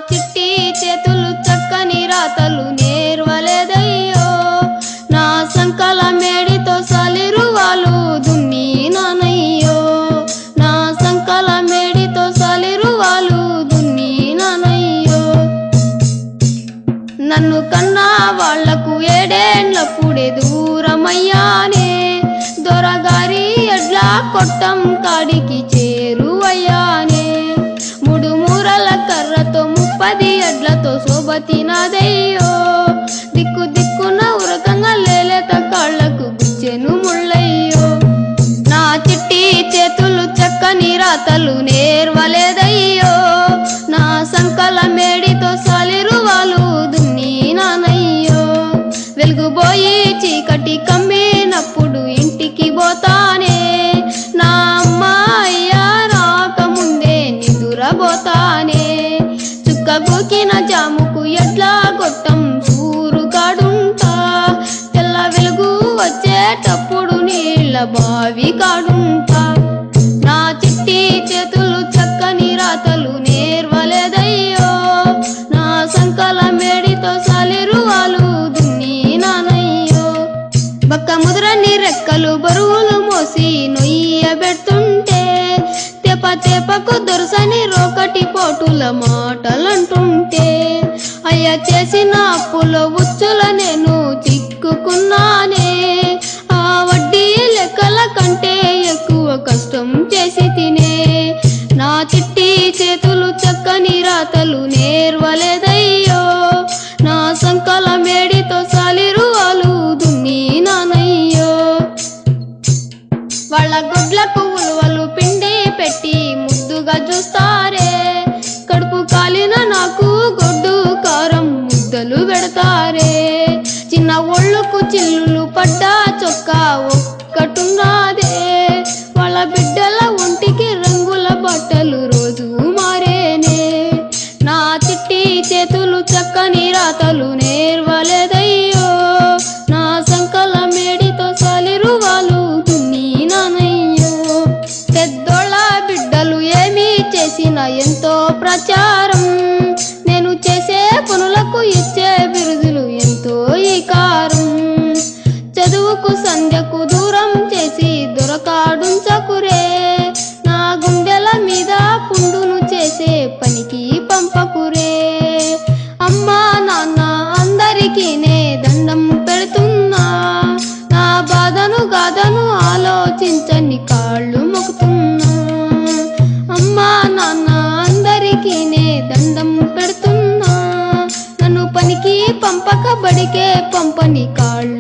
చిట్టి చేతులు చక్కని రాతలు నేర్వలేదయ్యో, నా సంకల మేడితో సలిరువాలు దున్నినానయ్యో, నా సంకల మేడితో సలిరువాలు దున్నినానయ్యో. నన్ను కన్నా వాళ్లకు ఏడేండ్లప్పుడే దూరమయ్యానే, దొరగారి ఎడ్ల కొట్టం కాడికి చేరువయ్యానే. 3 మూరల కర్రతో 30 ఎడ్లతో శోభతినాదయ్యో, దిక్కు దిక్కున ఉరకంగా లేలేత కాళ్లకు గుచ్చెను ముళ్ళయ్యో. నా చిట్టి చేతులు చక్కని రాతలు నేర్వలేదయ్యో, నా సంకల మేడితో సలిరువాలు దున్నినానయ్యో. వెలుగుబోయి చీకటి కమ్మినప్పుడు ఇంటికి పోతానే, నా అమ్మ అయ్య రాకముందే నిదురబోతానే. చుక్క గూకిన జాముకు ఎడ్ల గొట్టం సూరు కాడుంటా, తెల్ల వెలుగు వచ్చేటప్పుడు నీళ్ళ బావి కాడుంటా. నా చిట్టి చేతులు చక్కని రాతలు నేర్వలేదయ్యో, నా సంకల మేడితో సలిరువాలు దున్నినానయ్యో. బక్క ముదురని రెక్కలు బరువులు మోసి నొయ్యబెడుతుంటే, తెప తెపకు దొరసని రోకటి పోటుల మాటలంటుంటే, అయ్య చేసిన అప్పులో ఉచ్చుల నేను చిక్కుకున్నానే. ఆ వడ్డీ లెక్కల కంటే ఎక్కువ కష్టం చేసి తినే, నా చిట్టి చేతులు చక్కని రాతలు నేర్వలేదయ్యో, నా సంకల మేడితో సలిరువాలు దున్నినానయ్యో. వాళ్ళ గొడ్లకు ఉలువలు పిండి పెట్టి ముద్దుగా చూస్తారే, కడుపు కాలిన నాకు గొడ్డు కారం ముద్దలు పెడతారే. చిన్న ఒళ్ళుకు చిల్లులు పడ్డా చొక్కా ఒక్కటున్నాదే, వాళ్ళ బిడ్డల ఒంటికి రంగుల బట్టలు రోజు మారేనే. నా చిట్టి చేతులు చక్కని రాతలు నేర్వలేదయ్యో, నా సంకల మేడితో సలిరువాలు దున్నినానయ్యో. పెద్దోళ్ళ బిడ్డలు ఏమీ చేసినా ఎంతో ప్రచారం, నేను చేసే పనులకు ఇచ్చే బిరుదులు ఎంతో ఈకారం. చదువుకు సంధ్యకు దూరం చేసి దొరకాడుంచకురే, నా గుండెల మీద పుండును చేసే పనికి పంపకురే. అమ్మా నాన్న అందరికీ నే దండం పెడుతున్నా, నా బాధను గాథను ఆలోచించని కాళ్ళు మొక్కుతున్నా. అమ్మా నాన్న అందరికీ నే దండం పెడుతున్నా, నన్ను పనికి పంపక బడికే పంపని కాళ్ళు